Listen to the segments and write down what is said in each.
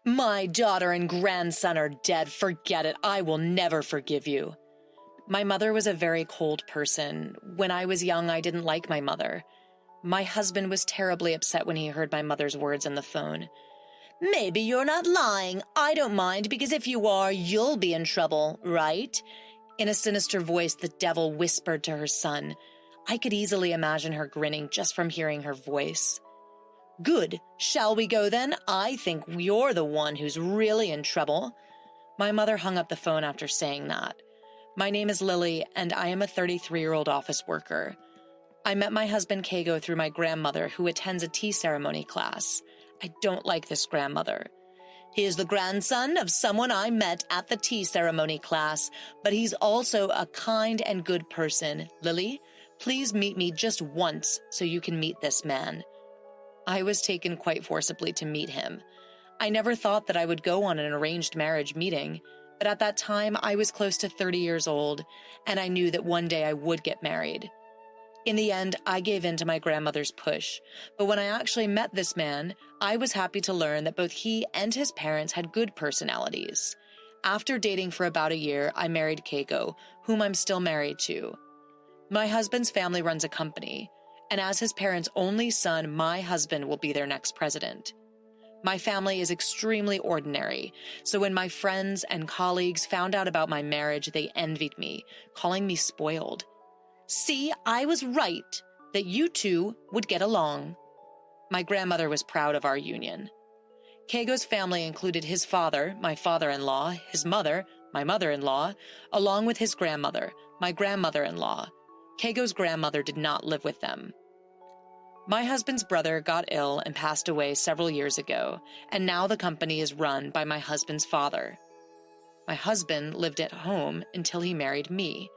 My daughter and grandson are dead. Forget it. I will never forgive you. My mother was a very cold person. When I was young, I didn't like my mother. My husband was terribly upset when he heard my mother's words on the phone. Maybe you're not lying. I don't mind, because if you are, you'll be in trouble, right? In a sinister voice, the devil whispered to her son. I could easily imagine her grinning just from hearing her voice. Good. Shall we go then? I think you're the one who's really in trouble. My mother hung up the phone after saying that. My name is Lily, and I am a 33-year-old office worker. I met my husband Kago through my grandmother, who attends a tea ceremony class. I don't like this grandmother. He is the grandson of someone I met at the tea ceremony class, but he's also a kind and good person. Lily, please meet me just once so you can meet this man. I was taken quite forcibly to meet him. I never thought that I would go on an arranged marriage meeting, but at that time I was close to 30 years old, and I knew that one day I would get married. In the end, I gave in to my grandmother's push, but when I actually met this man, I was happy to learn that both he and his parents had good personalities. After dating for about a year, I married Keiko, whom I'm still married to. My husband's family runs a company, and as his parents' only son, my husband will be their next president. My family is extremely ordinary, so when my friends and colleagues found out about my marriage, they envied me, calling me spoiled. See, I was right that you two would get along. My grandmother was proud of our union. Kego's family included his father, my father-in-law, his mother, my mother-in-law, along with his grandmother, my grandmother-in-law. Kego's grandmother did not live with them. My husband's brother got ill and passed away several years ago, and now the company is run by my husband's father. My husband lived at home until he married me.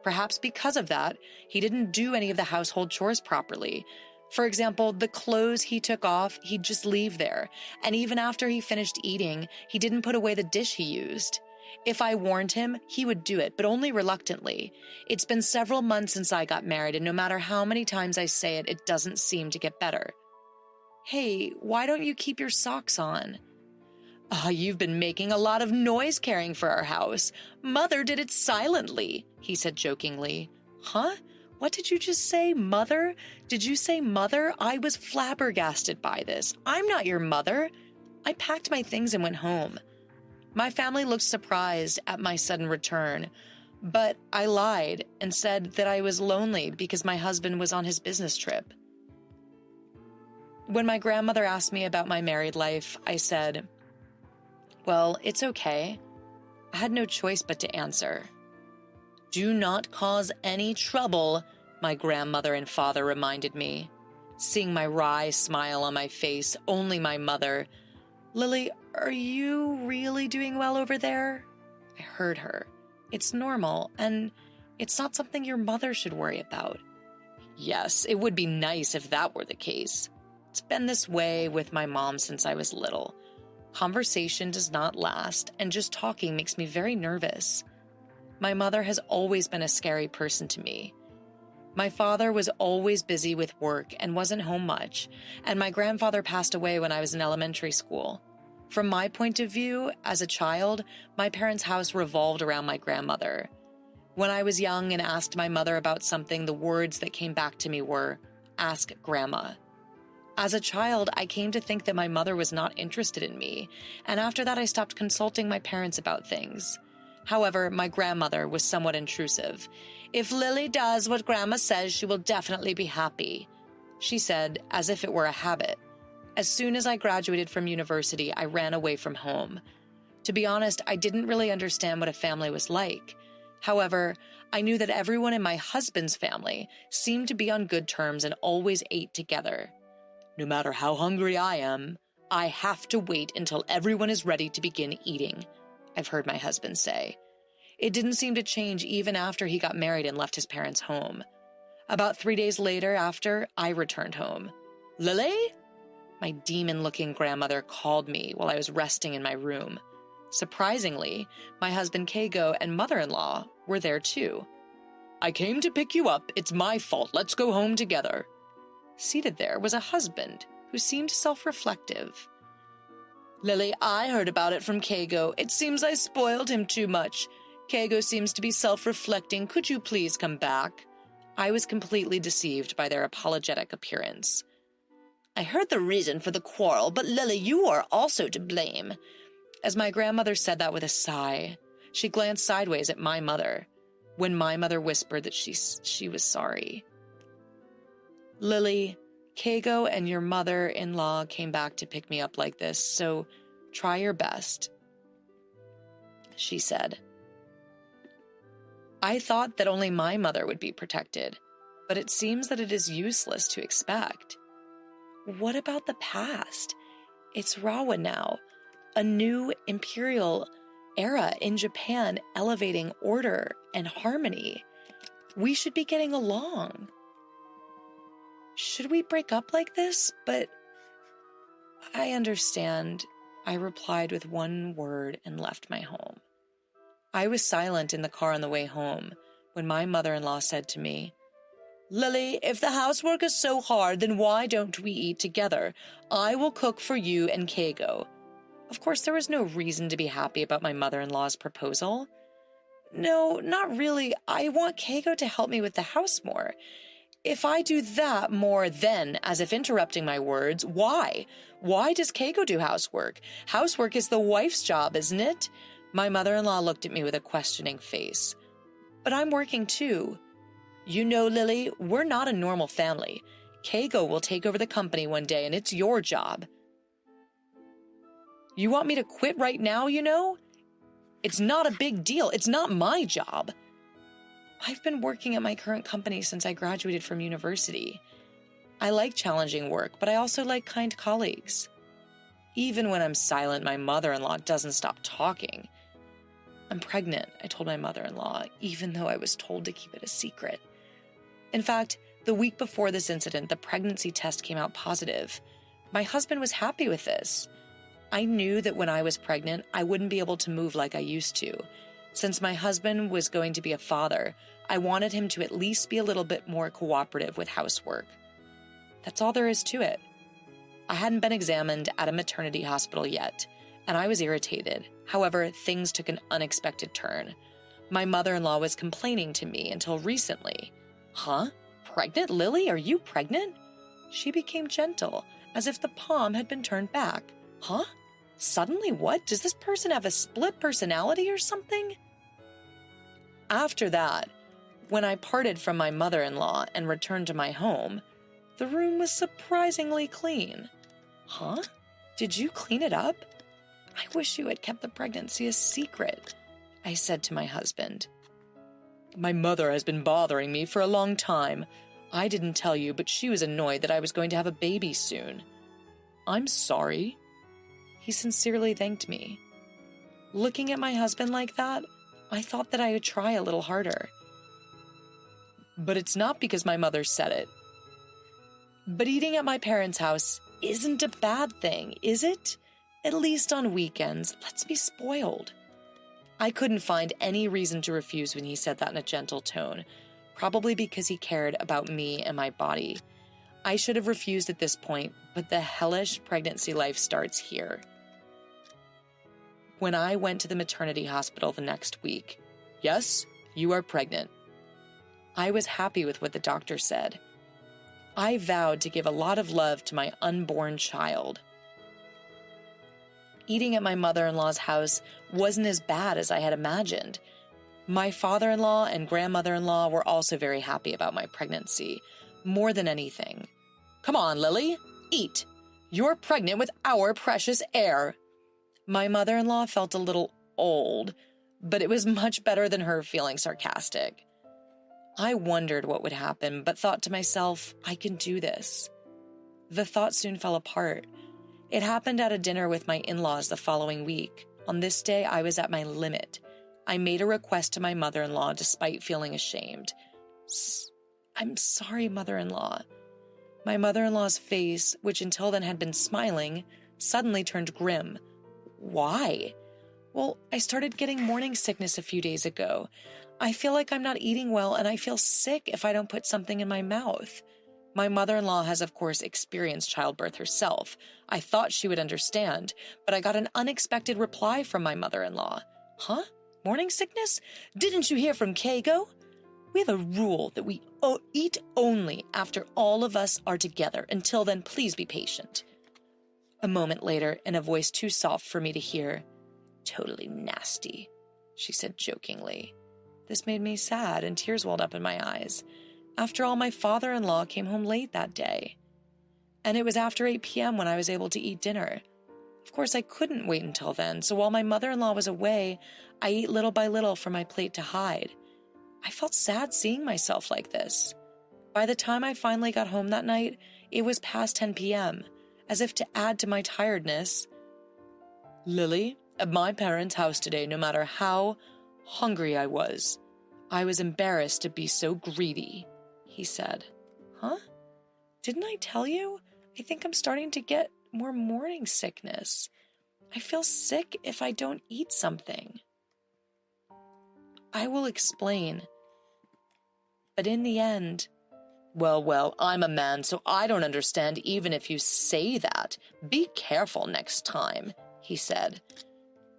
Perhaps because of that, he didn't do any of the household chores properly. For example, the clothes he took off, he'd just leave there, and even after he finished eating, he didn't put away the dish he used. If I warned him, he would do it, but only reluctantly. It's been several months since I got married, and no matter how many times I say it, it doesn't seem to get better. Hey, why don't you keep your socks on? Oh, you've been making a lot of noise caring for our house. Mother did it silently, he said jokingly. Huh? What did you just say, mother? Did you say mother? I was flabbergasted by this. I'm not your mother. I packed my things and went home. My family looked surprised at my sudden return, but I lied and said that I was lonely because my husband was on his business trip. When my grandmother asked me about my married life, I said, well, it's okay. I had no choice but to answer. Do not cause any trouble, my grandmother and father reminded me. Seeing my wry smile on my face, only my mother, Lily, are you really doing well over there? I heard her. It's normal, and it's not something your mother should worry about. Yes, it would be nice if that were the case. It's been this way with my mom since I was little. Conversation does not last, and just talking makes me very nervous. My mother has always been a scary person to me. My father was always busy with work and wasn't home much, and my grandfather passed away when I was in elementary school. From my point of view, as a child, my parents' house revolved around my grandmother. When I was young and asked my mother about something, the words that came back to me were, "Ask Grandma." As a child, I came to think that my mother was not interested in me, and after that I stopped consulting my parents about things. However, my grandmother was somewhat intrusive. "If Lily does what Grandma says, she will definitely be happy," she said, as if it were a habit. As soon as I graduated from university, I ran away from home. To be honest, I didn't really understand what a family was like. However, I knew that everyone in my husband's family seemed to be on good terms and always ate together. No matter how hungry I am, I have to wait until everyone is ready to begin eating, I've heard my husband say. It didn't seem to change even after he got married and left his parents' home. About 3 days later after, I returned home. "Lily?" My demon-looking grandmother called me while I was resting in my room. Surprisingly, my husband Kago and mother-in-law were there too. "I came to pick you up. It's my fault. Let's go home together." Seated there was a husband who seemed self-reflective. Lily, I heard about it from Kago. It seems I spoiled him too much. Kago seems to be self-reflecting. Could you please come back? I was completely deceived by their apologetic appearance. I heard the reason for the quarrel, but Lily, you are also to blame. As my grandmother said that with a sigh, she glanced sideways at my mother, when my mother whispered that she was sorry. Lily, Kago and your mother-in-law came back to pick me up like this, so try your best, she said. I thought that only my mother would be protected, but it seems that it is useless to expect. What about the past? It's Rawa now, a new imperial era in Japan elevating order and harmony. We should be getting along. Should we break up like this? But I understand, I replied with one word and left my home. I was silent in the car on the way home when my mother-in-law said to me, Lily, if the housework is so hard, then why don't we eat together? I will cook for you and Kago. Of course, there was no reason to be happy about my mother-in-law's proposal. No, not really. I want Kago to help me with the house more. If I do that more, then, as if interrupting my words, why? Why does Kago do housework? Housework is the wife's job, isn't it? My mother-in-law looked at me with a questioning face. But I'm working too. You know, Lily, we're not a normal family. Kago will take over the company one day, and it's your job. You want me to quit right now, you know? It's not a big deal. It's not my job. I've been working at my current company since I graduated from university. I like challenging work, but I also like kind colleagues. Even when I'm silent, my mother-in-law doesn't stop talking. I'm pregnant, I told my mother-in-law, even though I was told to keep it a secret. In fact, the week before this incident, the pregnancy test came out positive. My husband was happy with this. I knew that when I was pregnant, I wouldn't be able to move like I used to. Since my husband was going to be a father, I wanted him to at least be a little bit more cooperative with housework. That's all there is to it. I hadn't been examined at a maternity hospital yet, and I was irritated. However, things took an unexpected turn. My mother-in-law was complaining to me until recently. Huh? Pregnant, Lily? Are you pregnant? She became gentle, as if the palm had been turned back. Huh? Suddenly what? Does this person have a split personality or something? After that, when I parted from my mother-in-law and returned to my home, the room was surprisingly clean. Huh? Did you clean it up? I wish you had kept the pregnancy a secret, I said to my husband. My mother has been bothering me for a long time. I didn't tell you, but she was annoyed that I was going to have a baby soon. I'm sorry. He sincerely thanked me. Looking at my husband like that, I thought that I would try a little harder. But it's not because my mother said it. But eating at my parents' house isn't a bad thing, is it? At least on weekends, let's be spoiled. I couldn't find any reason to refuse when he said that in a gentle tone, probably because he cared about me and my body. I should have refused at this point, but the hellish pregnancy life starts here. When I went to the maternity hospital the next week, yes, you are pregnant. I was happy with what the doctor said. I vowed to give a lot of love to my unborn child. Eating at my mother-in-law's house wasn't as bad as I had imagined. My father-in-law and grandmother-in-law were also very happy about my pregnancy, more than anything. Come on, Lily, eat. You're pregnant with our precious heir. My mother-in-law felt a little old, but it was much better than her feeling sarcastic. I wondered what would happen, but thought to myself, I can do this. The thought soon fell apart. It happened at a dinner with my in-laws the following week. On this day, I was at my limit. I made a request to my mother-in-law despite feeling ashamed. I'm sorry, mother-in-law. My mother-in-law's face, which until then had been smiling, suddenly turned grim. Why? Well, I started getting morning sickness a few days ago. I feel like I'm not eating well, and I feel sick if I don't put something in my mouth. My mother-in-law has, of course, experienced childbirth herself. I thought she would understand, but I got an unexpected reply from my mother-in-law. Huh? Morning sickness? Didn't you hear from Kago? We have a rule that we eat only after all of us are together. Until then, please be patient. A moment later, in a voice too soft for me to hear, totally nasty, she said jokingly. This made me sad and tears welled up in my eyes. After all, my father-in-law came home late that day. And it was after 8 p.m. when I was able to eat dinner. Of course, I couldn't wait until then, so while my mother-in-law was away, I ate little by little from my plate to hide. I felt sad seeing myself like this. By the time I finally got home that night, it was past 10 p.m., as if to add to my tiredness. Lily, at my parents' house today, no matter how hungry I was embarrassed to be so greedy, he said. Huh? Didn't I tell you? I think I'm starting to get more morning sickness. I feel sick if I don't eat something. I will explain. But in the end, well, I'm a man, so I don't understand even if you say that. Be careful next time, he said.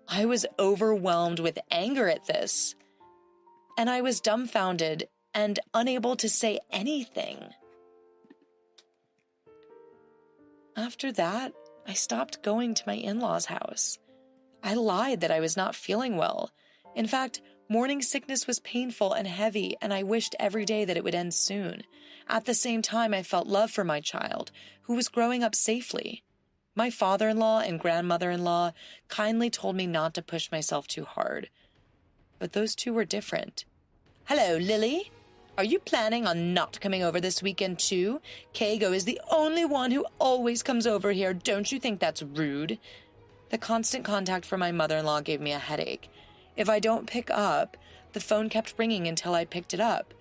I was overwhelmed with anger at this, and I was dumbfounded and unable to say anything. After that, I stopped going to my in-laws' house. I lied that I was not feeling well. In fact, morning sickness was painful and heavy, and I wished every day that it would end soon. At the same time, I felt love for my child, who was growing up safely. My father-in-law and grandmother-in-law kindly told me not to push myself too hard. But those two were different. Hello, Lily. Are you planning on not coming over this weekend too? Kago is the only one who always comes over here. Don't you think that's rude? The constant contact from my mother-in-law gave me a headache. If I don't pick up, the phone kept ringing until I picked it up.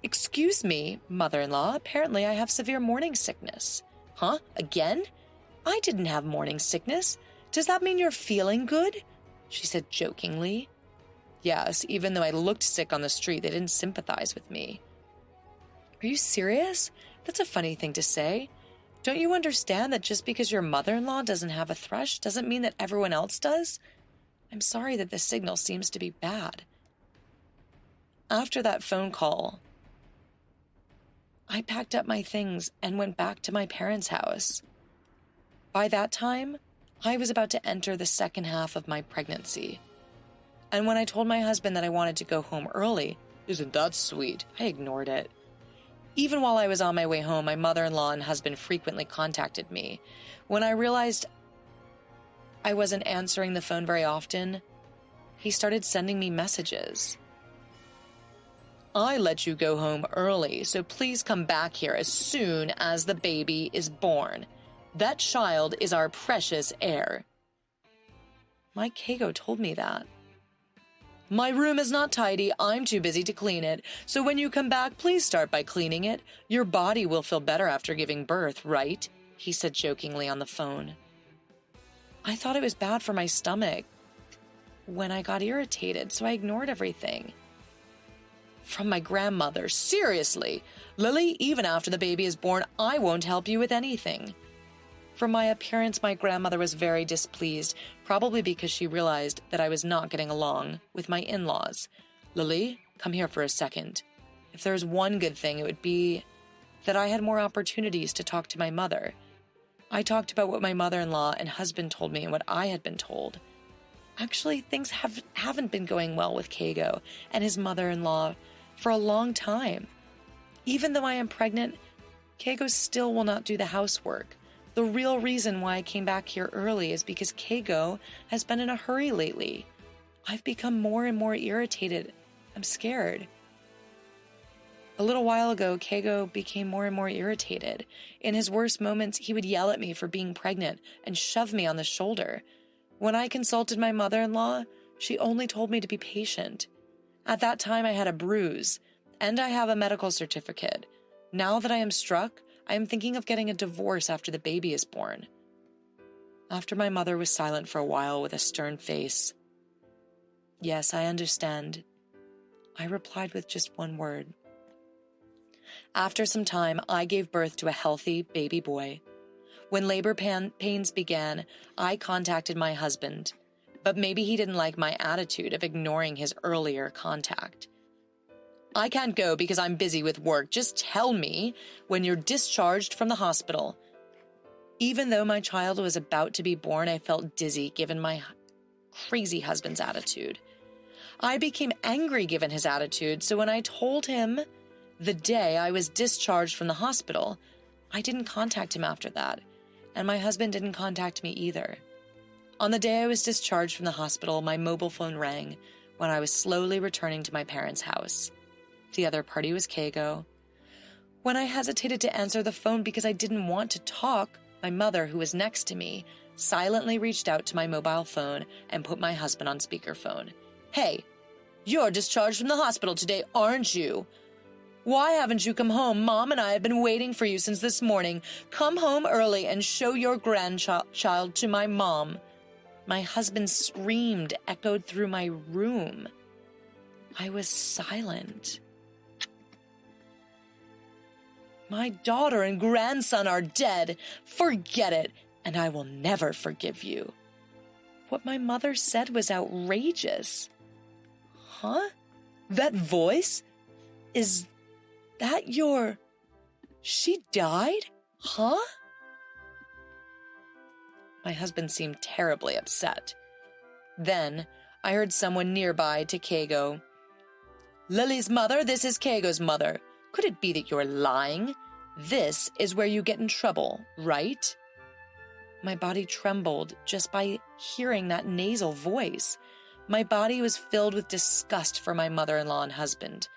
Excuse me, mother-in-law. Apparently I have severe morning sickness. Huh? Again? I didn't have morning sickness. Does that mean you're feeling good? She said jokingly. Yes, even though I looked sick on the street, they didn't sympathize with me. Are you serious? That's a funny thing to say. Don't you understand that just because your mother-in-law doesn't have a thrush doesn't mean that everyone else does? I'm sorry that the signal seems to be bad. After that phone call, I packed up my things and went back to my parents' house. By that time, I was about to enter the second half of my pregnancy. And when I told my husband that I wanted to go home early, isn't that sweet? I ignored it. Even while I was on my way home, my mother-in-law and husband frequently contacted me. When I realized I wasn't answering the phone very often, he started sending me messages. I let you go home early, so please come back here as soon as the baby is born. That child is our precious heir. My Kago told me that. My room is not tidy. I'm too busy to clean it. So when you come back, please start by cleaning it. Your body will feel better after giving birth, right? He said jokingly on the phone. I thought it was bad for my stomach when I got irritated, so I ignored everything. From my grandmother, seriously, Lily, even after the baby is born, I won't help you with anything. From my appearance, my grandmother was very displeased, probably because she realized that I was not getting along with my in-laws. Lily, come here for a second. If there's one good thing, it would be that I had more opportunities to talk to my mother. I talked about what my mother-in-law and husband told me and what I had been told. Actually, things haven't been going well with Kago and his mother-in-law for a long time. Even though I am pregnant, Kago still will not do the housework. The real reason why I came back here early is because Kago has been in a hurry lately. I've become more and more irritated. I'm scared. A little while ago, Kago became more and more irritated. In his worst moments, he would yell at me for being pregnant and shove me on the shoulder. When I consulted my mother-in-law, she only told me to be patient. At that time, I had a bruise, and I have a medical certificate. Now that I am struck, I am thinking of getting a divorce after the baby is born. After my mother was silent for a while with a stern face, Yes, I understand, I replied with just one word. After some time, I gave birth to a healthy baby boy. When labor pains began, I contacted my husband, but maybe he didn't like my attitude of ignoring his earlier contact. I can't go because I'm busy with work. Just tell me when you're discharged from the hospital. Even though my child was about to be born, I felt dizzy given my crazy husband's attitude. I became angry given his attitude, so when I told him the day I was discharged from the hospital, I didn't contact him after that, and my husband didn't contact me either. On the day I was discharged from the hospital, my mobile phone rang when I was slowly returning to my parents' house. The other party was Keigo. When I hesitated to answer the phone because I didn't want to talk, my mother, who was next to me, silently reached out to my mobile phone and put my husband on speakerphone. "Hey, you're discharged from the hospital today, aren't you? Why haven't you come home? Mom and I have been waiting for you since this morning. Come home early and show your grandchild to my mom." My husband screamed, echoed through my room. I was silent. "My daughter and grandson are dead. Forget it, and I will never forgive you." What my mother said was outrageous. Huh? That voice? Is that your... She died? Huh? My husband seemed terribly upset. Then I heard someone nearby to Keigo. "Lily's mother, this is Keigo's mother. Could it be that you're lying? This is where you get in trouble, right?" My body trembled just by hearing that nasal voice. My body was filled with disgust for my mother-in-law and husband.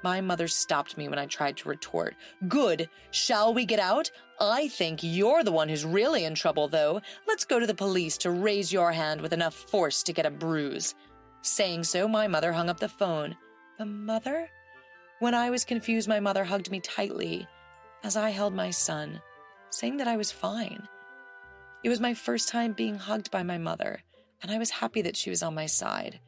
My mother stopped me when I tried to retort. "Good. Shall we get out? I think you're the one who's really in trouble, though. Let's go to the police to raise your hand with enough force to get a bruise." Saying so, my mother hung up the phone. The mother? When I was confused, my mother hugged me tightly as I held my son, saying that I was fine. It was my first time being hugged by my mother, and I was happy that she was on my side.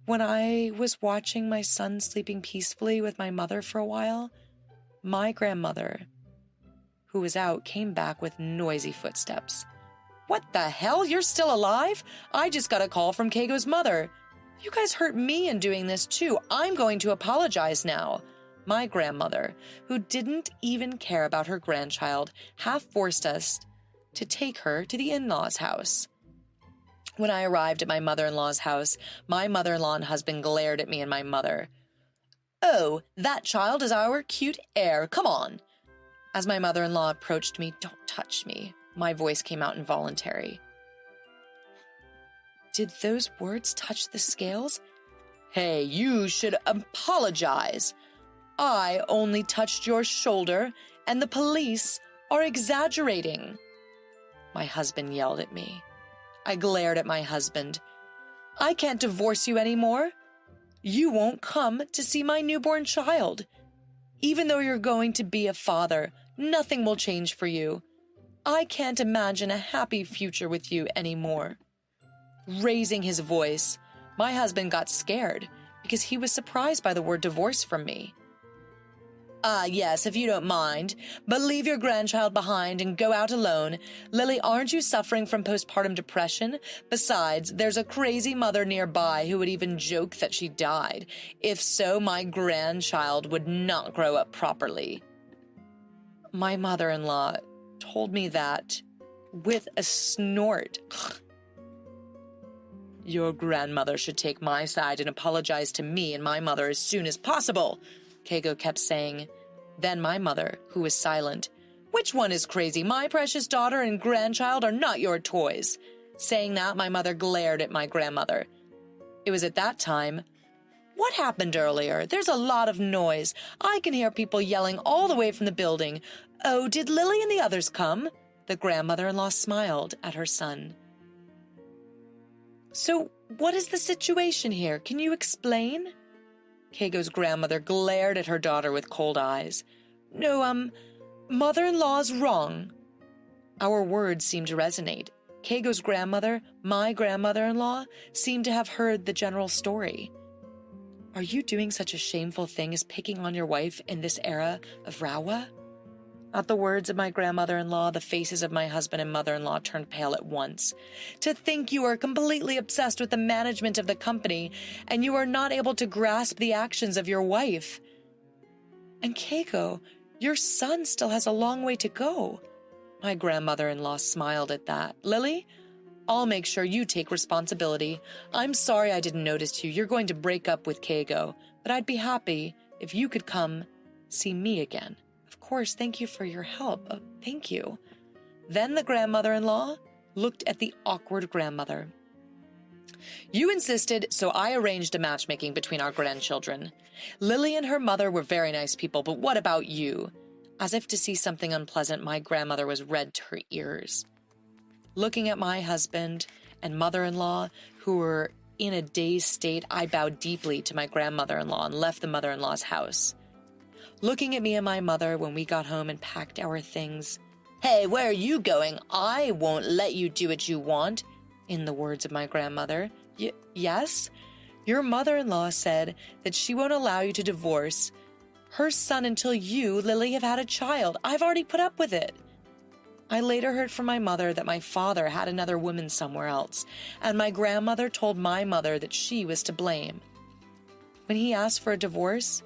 When I was watching my son sleeping peacefully with my mother for a while, my grandmother, who was out, came back with noisy footsteps. "What the hell? You're still alive? I just got a call from Keigo's mother. You guys hurt me in doing this too. I'm going to apologize now." My grandmother, who didn't even care about her grandchild, half forced us to take her to the in-laws' house. When I arrived at my mother-in-law's house, my mother-in-law and husband glared at me and my mother. "Oh, that child is our cute heir. Come on." As my mother-in-law approached me, "Don't touch me." My voice came out involuntary. Did those words touch the scales? "Hey, you should apologize. I only touched your shoulder, and the police are exaggerating." My husband yelled at me. I glared at my husband. "I can't divorce you anymore. You won't come to see my newborn child. Even though you're going to be a father, nothing will change for you. I can't imagine a happy future with you anymore." Raising his voice, my husband got scared because he was surprised by the word divorce from me. Yes, if you don't mind, but leave your grandchild behind and go out alone. Lily, aren't you suffering from postpartum depression? Besides, there's a crazy mother nearby who would even joke that she died. If so, my grandchild would not grow up properly." My mother-in-law told me that with a snort. "Your grandmother should take my side and apologize to me and my mother as soon as possible," Keigo kept saying. Then my mother, who was silent, "Which one is crazy? My precious daughter and grandchild are not your toys." Saying that, my mother glared at my grandmother. It was at that time, "What happened earlier? There's a lot of noise. I can hear people yelling all the way from the building. Oh, did Lily and the others come?" The grandmother-in-law smiled at her son. "So, what is the situation here? Can you explain?" Keigo's grandmother glared at her daughter with cold eyes. "No, mother-in-law's wrong." Our words seemed to resonate. Keigo's grandmother, my grandmother-in-law, seemed to have heard the general story. Are you doing such a shameful thing as picking on your wife in this era of Rawa? At the words of my grandmother-in-law, the faces of my husband and mother-in-law turned pale at once. To think you are completely obsessed with the management of the company and you are not able to grasp the actions of your wife. And Keiko, your son still has a long way to go. My grandmother-in-law smiled at that. Lily, I'll make sure you take responsibility. I'm sorry I didn't notice you. You're going to break up with Keiko, but I'd be happy if you could come see me again. Of course, thank you for your help. Oh, thank you. Then the grandmother-in-law looked at the awkward grandmother. You insisted, so I arranged a matchmaking between our grandchildren. Lily and her mother were very nice people, but what about you? As if to see something unpleasant, my grandmother was red to her ears. Looking at my husband and mother-in-law, who were in a dazed state, I bowed deeply to my grandmother-in-law and left the mother-in-law's house. Looking at me and my mother when we got home and packed our things. Hey, where are you going? I won't let you do what you want, in the words of my grandmother. Yes? Your mother-in-law said that she won't allow you to divorce her son until you, Lily, have had a child. I've already put up with it. I later heard from my mother that my father had another woman somewhere else, and my grandmother told my mother that she was to blame. When he asked for a divorce,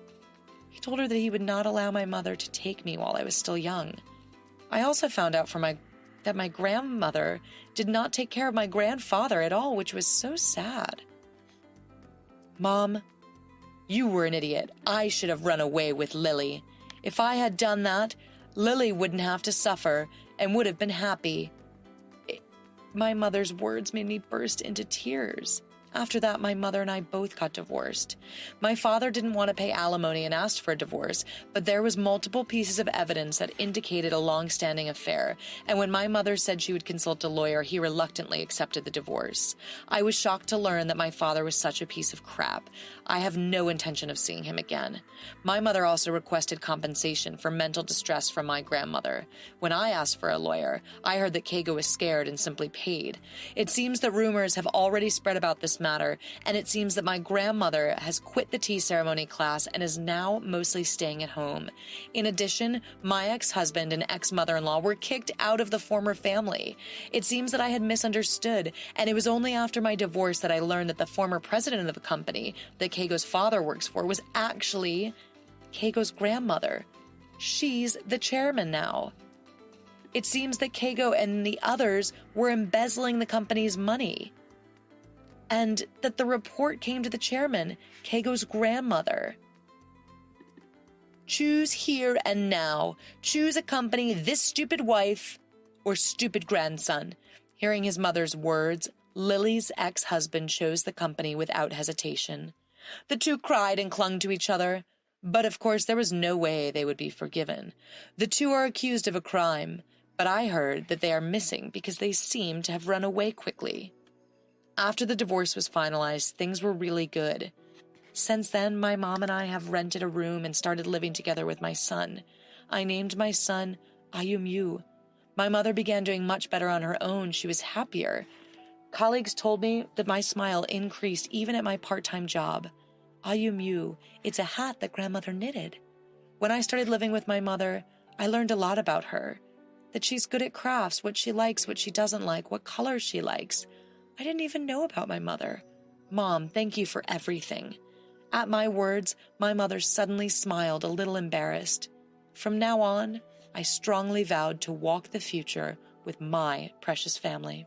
he told her that he would not allow my mother to take me while I was still young. I also found out that my grandmother did not take care of my grandfather at all, which was so sad. Mom, you were an idiot. I should have run away with Lily. If I had done that, Lily wouldn't have to suffer and would have been happy. My mother's words made me burst into tears. After that, my mother and I both got divorced. My father didn't want to pay alimony and asked for a divorce, but there was multiple pieces of evidence that indicated a long-standing affair, and when my mother said she would consult a lawyer, he reluctantly accepted the divorce. I was shocked to learn that my father was such a piece of crap. I have no intention of seeing him again. My mother also requested compensation for mental distress from my grandmother. When I asked for a lawyer, I heard that Keiko was scared and simply paid. It seems that rumors have already spread about this matter, and it seems that my grandmother has quit the tea ceremony class and is now mostly staying at home. In addition, my ex-husband and ex-mother-in-law were kicked out of the former family. It seems that I had misunderstood, and it was only after my divorce that I learned that the former president of the company that Keiko's father works for was actually Keiko's grandmother. She's the chairman now. It seems that Keiko and the others were embezzling the company's money, and that the report came to the chairman, Keiko's grandmother. Choose here and now. Choose a company, this stupid wife or stupid grandson. Hearing his mother's words, Lily's ex-husband chose the company without hesitation. The two cried and clung to each other, but of course there was no way they would be forgiven. The two are accused of a crime, but I heard that they are missing because they seem to have run away quickly. After the divorce was finalized, things were really good. Since then, my mom and I have rented a room and started living together with my son. I named my son Ayumyu. My mother began doing much better on her own. She was happier. Colleagues told me that my smile increased even at my part-time job. Ayumyu, it's a hat that grandmother knitted. When I started living with my mother, I learned a lot about her. That she's good at crafts, what she likes, what she doesn't like, what colors she likes. I didn't even know about my mother. Mom, thank you for everything. At my words, my mother suddenly smiled, a little embarrassed. From now on, I strongly vowed to walk the future with my precious family.